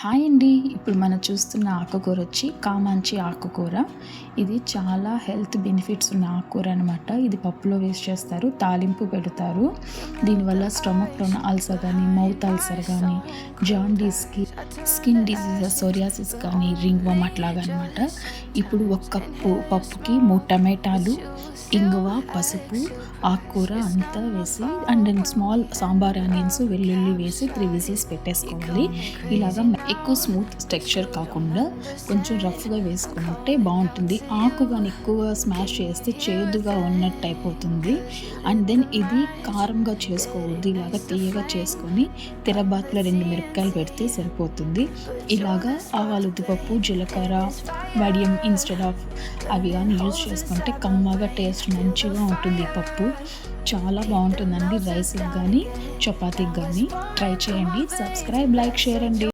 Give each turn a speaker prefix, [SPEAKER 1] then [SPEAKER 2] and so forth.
[SPEAKER 1] Hi అండి. ఇప్పుడు మనం చూస్తున్న ఆకుకూర వచ్చి కామాంచి ఆకుకూర. ఇది చాలా హెల్త్ బెనిఫిట్స్ ఉన్న ఆకుకూర అనమాట. ఇది పప్పులో వేసి చేస్తారు, తాలింపు పెడతారు. దీనివల్ల స్టమక్లో ఉన్న అల్సర్ కానీ, మౌత్ అల్సర్ కానీ, జాండీస్కి, స్కిన్ డిసీజెస్, సోరియాసిస్ కానీ, రింగ్ వర్మ్ అట్లాగా అనమాట. ఇప్పుడు ఒక కప్పు పప్పుకి 3 టమాటాలు, ఇంగువ, పసుపు, ఆకుకూర అంతా వేసి అండ్ స్మాల్ సాంబార్ ఆనియన్స్, వెల్లుల్లి వేసి 3 విజిల్స్ పెట్టేసుకోవాలి. ఇలాగా ఎక్కువ స్మూత్ టెక్స్చర్ కాకుండా కొంచెం రఫ్గా వేసుకుంటే బాగుంటుంది. ఆకు కానీ ఎక్కువ స్మాష్ చేస్తే చేదుగా ఉన్నట్టు అయిపోతుంది. అండ్ దెన్ ఇది కారంగా చేసుకోవద్దు, ఇలాగా తీయగా చేసుకొని తిరబాతులో 2 మిరపకాయలు పెడితే సరిపోతుంది. ఇలాగా ఆవాలు, ఉద్దిపప్పు, జీలకర్ర, వడియం ఇన్స్టెడ్ ఆఫ్ అవి కానీ యూజ్ చేసుకుంటే కమ్మగా టేస్ట్ మంచిగా ఉంటుంది. పప్పు చాలా బాగుంటుందండి. రైస్కి కానీ చపాతీకి కానీ ట్రై చేయండి. సబ్స్క్రైబ్, లైక్, షేర్ అండి.